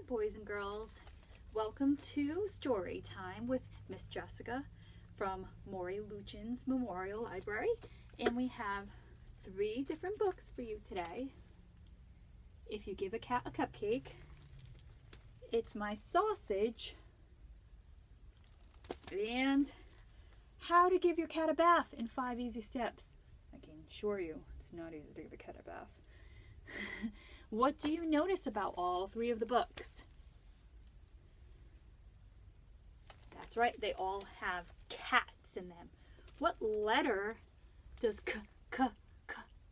boys and girls. Welcome to Storytime with Miss Jessica from Maury Luchin's Memorial Library. And we have 3 different books for you today. If you give a cat a cupcake, It's My Sausage, and How to Give Your Cat a Bath in 5 Easy Steps. I can assure you, it's not easy to give a cat a bath. What do you notice about all 3 of the books? That's right, they all have cats in them. What letter does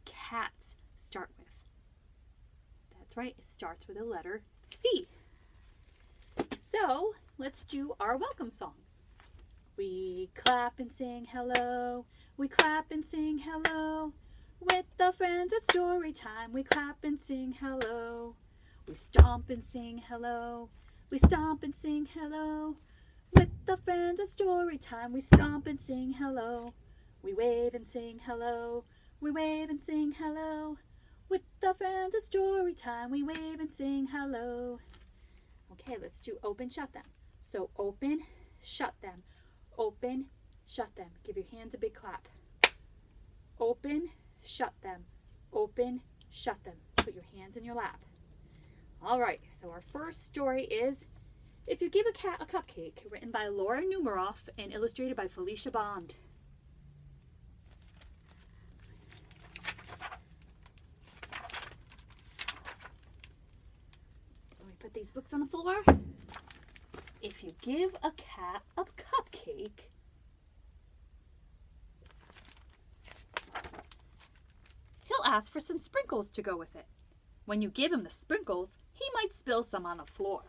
cats start with? That's right, it starts with the letter C. So, let's do our welcome song. We clap and sing hello, we clap and sing hello. With the friends at Storytime, we clap and sing hello. We stomp and sing hello, we stomp and sing hello. With the friends at Storytime, we stomp and sing hello. We wave and sing hello, we wave and sing hello. With the friends at Storytime, we wave and sing hello. Okay, let's do open, shut them. So open, shut them. Open, shut them. Give your hands a big clap. Open, shut them. Open, shut them. Put your hands in your lap. All right, so our first story is If You Give a Cat a Cupcake, written by Laura Numeroff and illustrated by Felicia Bond. Let me put these books on the floor. If you give a cat a cupcake, he'll ask for some sprinkles to go with it. When you give him the sprinkles, he might spill some on the floor.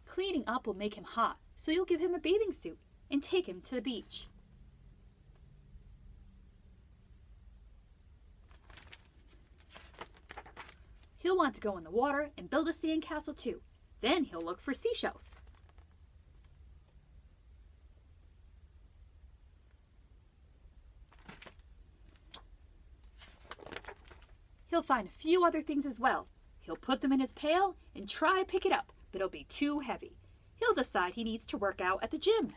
Cleaning up will make him hot, so you'll give him a bathing suit and take him to the beach. He'll want to go in the water and build a sandcastle too. Then he'll look for seashells. He'll find a few other things as well. He'll put them in his pail and try to pick it up, but it'll be too heavy. He'll decide he needs to work out at the gym.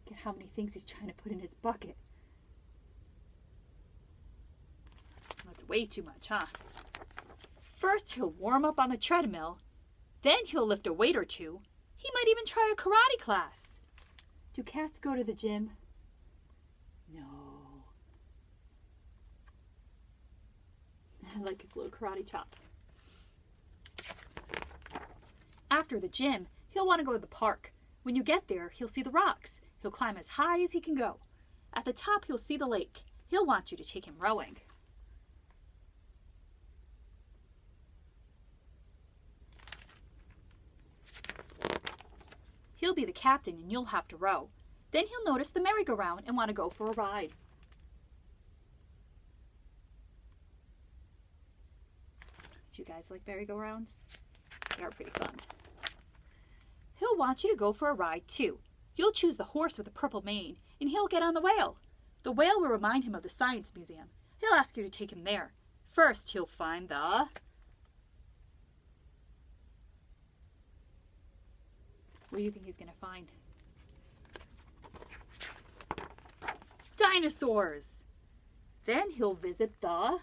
Look at how many things he's trying to put in his bucket. That's way too much, huh? First, he'll warm up on the treadmill. Then he'll lift a weight or 2. He might even try a karate class. Do cats go to the gym? No. I like his little karate chop. After the gym, he'll want to go to the park. When you get there, he'll see the rocks. He'll climb as high as he can go. At the top, he'll see the lake. He'll want you to take him rowing. He'll be the captain and you'll have to row. Then he'll notice the merry-go-round and want to go for a ride. Do you guys like merry-go-rounds? They are pretty fun. He'll want you to go for a ride too. You'll choose the horse with the purple mane and he'll get on the whale. The whale will remind him of the Science Museum. He'll ask you to take him there. First, he'll find the... What do you think he's going to find? Dinosaurs! Then he'll visit the...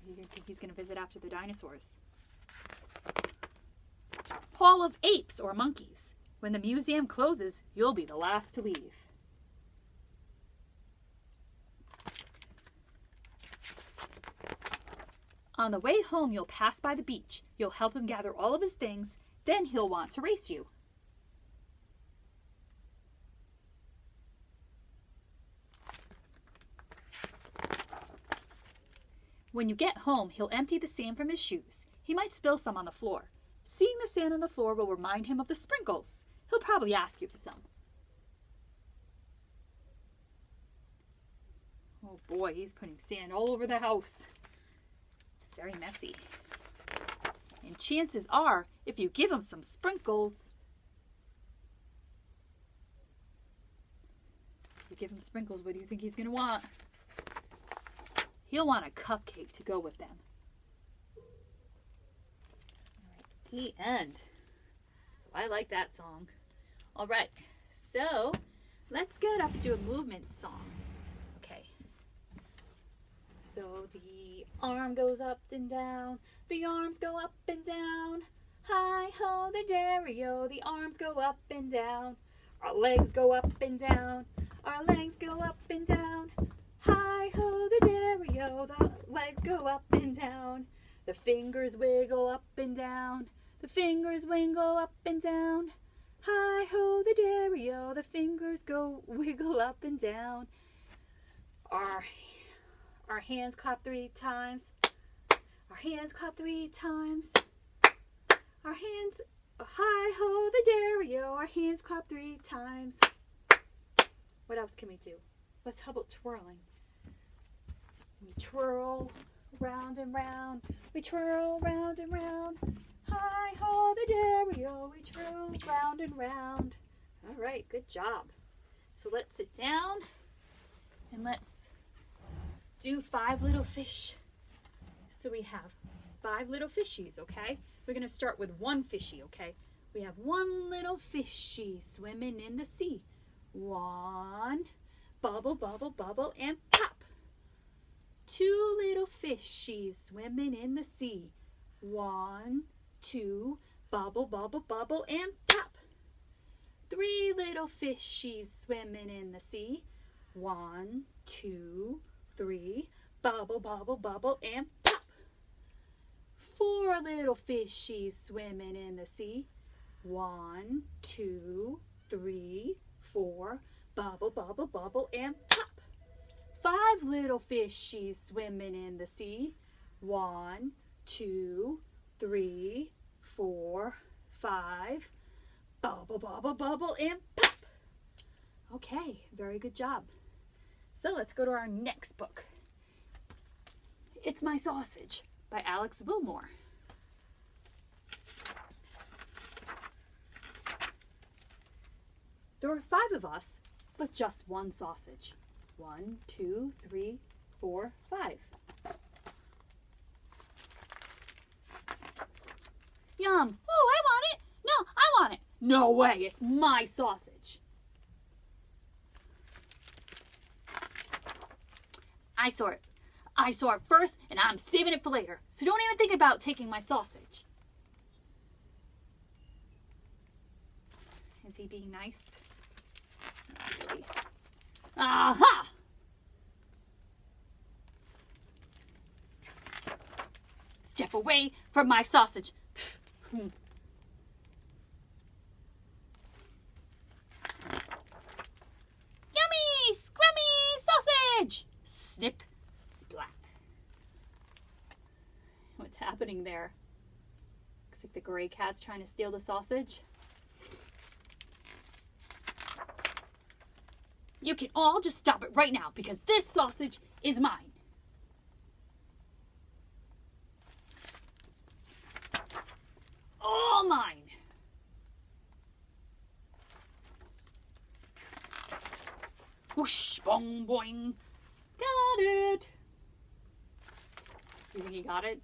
What do you think he's going to visit after the dinosaurs? Hall of Apes or monkeys. When the museum closes, you'll be the last to leave. On the way home, you'll pass by the beach. You'll help him gather all of his things. Then he'll want to race you. When you get home, he'll empty the sand from his shoes. He might spill some on the floor. Seeing the sand on the floor will remind him of the sprinkles. He'll probably ask you for some. Oh boy, he's putting sand all over the house. It's very messy. And chances are, if you give him some sprinkles, give him sprinkles. What do you think he's going to want? He'll want a cupcake to go with them. All right, the end. So I like that song. All right, so let's get up to a movement song. Okay. So the arm goes up and down. The arms go up and down. Hi ho the dairy-o. The arms go up and down. Our legs go up and down. Our legs go up and down. Hi ho the dairy-o. The legs go up and down. The fingers wiggle up and down. The fingers wiggle up and down. Hi ho the dairy-o. The fingers go wiggle up and down. Our hands clap 3 times. Our hands clap 3 times. Our hands, hi ho the dairy-o. Our hands clap 3 times. What else can we do? How about twirling? We twirl round and round. We twirl round and round. Hi ho the dairy-o. We twirl round and round. All right, good job. So let's sit down and let's do 5 little fish. So we have 5 little fishies, okay? We're going to start with 1 fishy, okay? We have 1 little fishy swimming in the sea. 1, bubble, bubble, bubble, and pop. 2 little fishies swimming in the sea. 1, 2, bubble, bubble, bubble, and pop. 3 little fishies swimming in the sea. 1, 2, 3, bubble, bubble, bubble, and pop. 4 little fishies swimming in the sea. 1, 2, 3, 4, bubble, bubble, bubble, and pop. 5 little fishies swimming in the sea. 1, 2, 3, 4, 5, bubble, bubble, bubble, and pop. Okay, very good job. So let's go to our next book. It's My Sausage by Alex Wilmore. There are 5 of us, but just 1 sausage. 1, 2, 3, 4, 5. Yum. Oh, I want it. No, I want it. No way, it's my sausage. I saw it first, and I'm saving it for later. So don't even think about taking my sausage. Is he being nice? Not really. Aha! Step away from my sausage. Yummy, scrummy sausage! Snip, splat. What's happening there? Looks like the gray cat's trying to steal the sausage. You can all just stop it right now because this sausage is mine. All mine. Whoosh, bong, boing. Got it. You think he got it?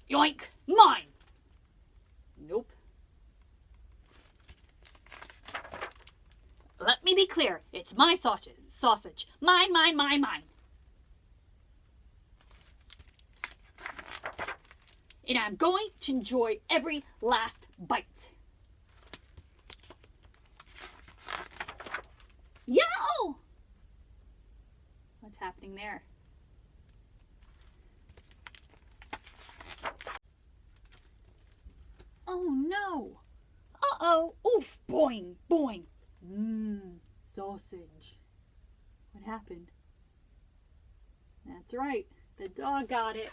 Yoink, mine. Nope. Let me be clear. It's my sausage. Mine, mine, mine, mine. And I'm going to enjoy every last bite. Yo! What's happening there? Oh no! Uh-oh! Oof! Boing! Boing! Sausage. What happened? That's right. The dog got it.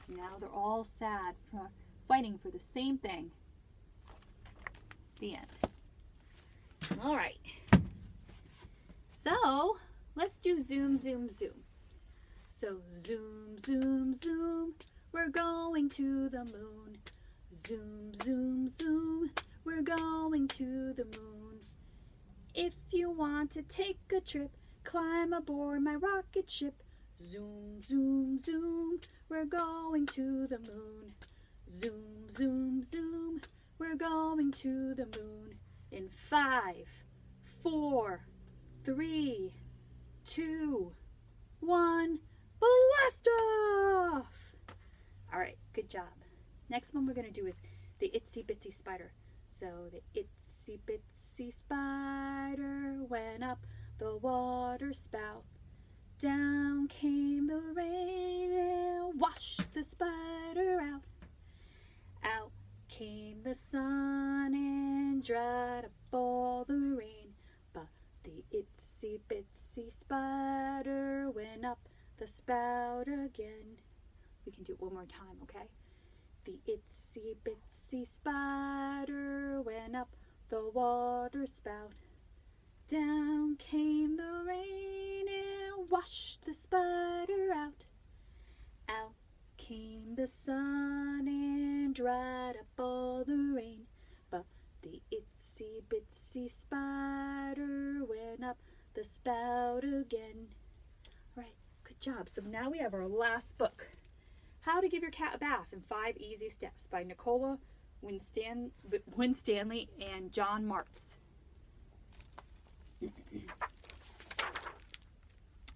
Now they're all sad for fighting for the same thing. The end. All right. So let's do zoom, zoom, zoom. So zoom, zoom, zoom. We're going to the moon. Zoom, zoom, zoom. We're going to the moon. to take a trip. Climb aboard my rocket ship. Zoom, zoom, zoom, we're going to the moon. Zoom, zoom, zoom, we're going to the moon. In 5, 4, 3, 2, 1, blast off! All right, good job. Next one we're going to do is the itsy bitsy spider. So the itsy bitsy spider went up the water spout. Down came the rain and washed the spider out. Out came the sun and dried up all the rain. But the itsy bitsy spider went up the spout again. We can do it one more time, okay? The itsy bitsy spider went up the water spout. Down came the rain and washed the spider out. Out came the sun and dried up all the rain. But the itsy bitsy spider went up the spout again. All right, good job. So now we have our last book. How to Give Your Cat a Bath in 5 Easy Steps by Nicola Winstanley and John Martz.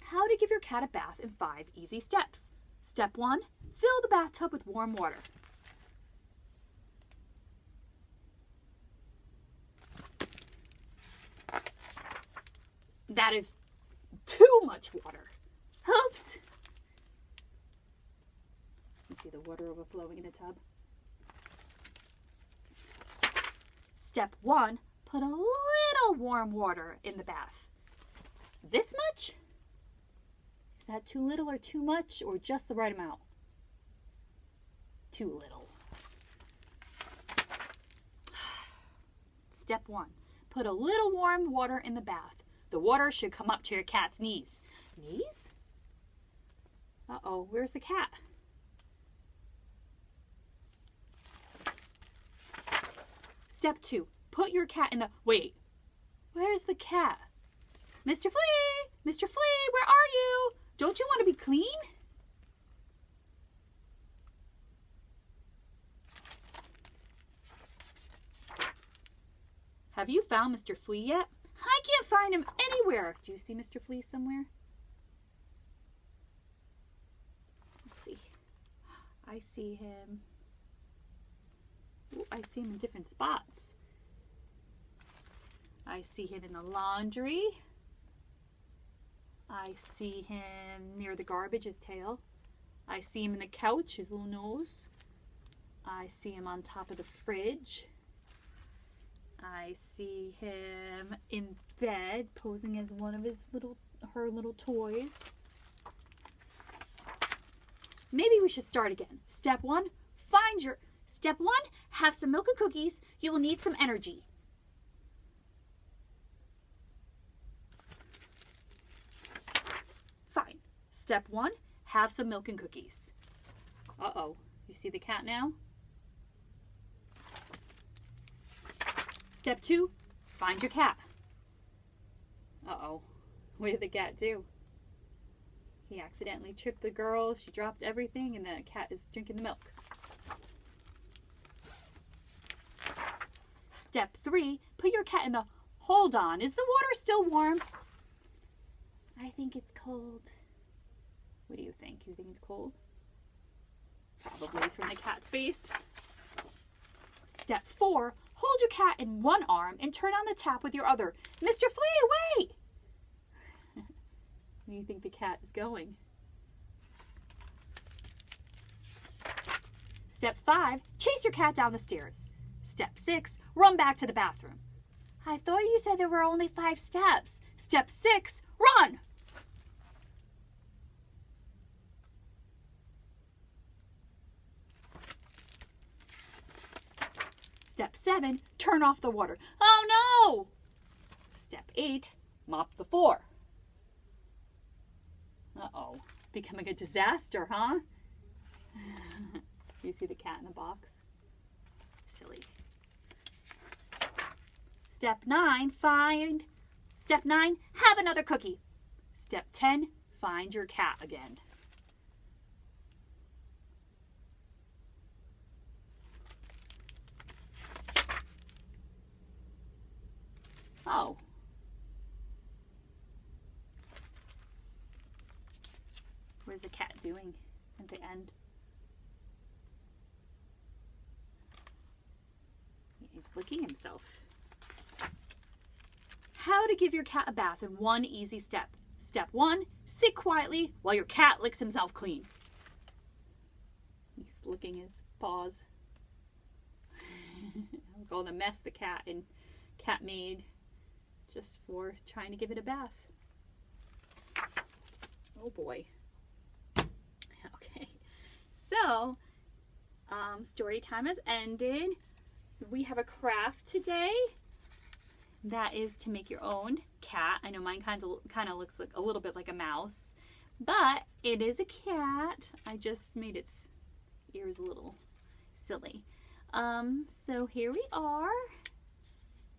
How to give your cat a bath in 5 easy steps. Step 1, fill the bathtub with warm water. That is too much water. Oops. You see the water overflowing in the tub. Step 1, put a little warm water in the bath. This much? Is that too little or too much, or just the right amount? Too little. Step 1, put a little warm water in the bath. The water should come up to your cat's knees. Knees? Uh-oh, where's the cat? Step 2, put your cat in the... Wait, where's the cat? Mr. Flea! Mr. Flea, where are you? Don't you want to be clean? Have you found Mr. Flea yet? I can't find him anywhere. Do you see Mr. Flea somewhere? Let's see. I see him. Ooh, I see him in different spots. I see him in the laundry. I see him near the garbage, his tail. I see him in the couch, his little nose. I see him on top of the fridge. I see him in bed, posing as one of her little toys. Maybe we should start again. Step 1, have some milk and cookies. You will need some energy. Fine. Step 1, have some milk and cookies. Uh-oh. You see the cat now? Step 2, find your cat. Uh-oh. What did the cat do? He accidentally tripped the girl. She dropped everything, and the cat is drinking the milk. Step 3, put your cat in the... Hold on, is the water still warm? I think it's cold. What do you think? You think it's cold? Probably from the cat's face. Step 4, hold your cat in one arm and turn on the tap with your other. Mr. Flea, wait! Where do you think the cat is going? Step 5, chase your cat down the stairs. Step 6, run back to the bathroom. I thought you said there were only 5 steps. Step 6, run! Step 7, turn off the water. Oh no! Step 8, mop the floor. Uh-oh, becoming a disaster, huh? You see the cat in the box? Silly. Step 9, find Step 9, have another cookie. Step 10, find your cat again. Oh. What is the cat doing at the end? He's licking himself. How to give your cat a bath in one easy step. Step 1, sit quietly while your cat licks himself clean. He's licking his paws. Look all the mess the cat made just for trying to give it a bath. Oh boy. Okay. So, story time has ended. We have a craft today. That is to make your own cat. I know mine kind of looks like a little bit like a mouse, but it is a cat. I just made its ears a little silly. So here we are.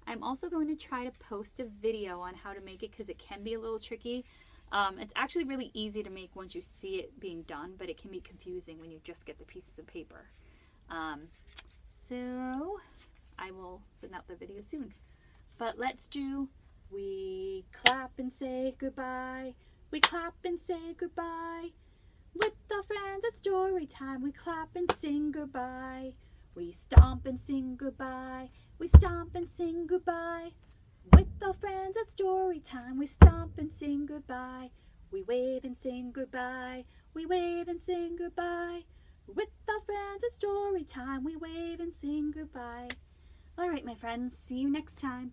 I'm also going to try to post a video on how to make it because it can be a little tricky. It's actually really easy to make once you see it being done, but it can be confusing when you just get the pieces of paper. So I will send out the video soon. But let's do, we clap and say goodbye. We clap and say goodbye. With our friends at story time, we clap and sing goodbye. We stomp and sing goodbye. We stomp and sing goodbye. With our friends at story time, we stomp and sing goodbye. We wave and sing goodbye. We wave and sing goodbye. With our friends at story time, we wave and sing goodbye. All right, my friends, see you next time.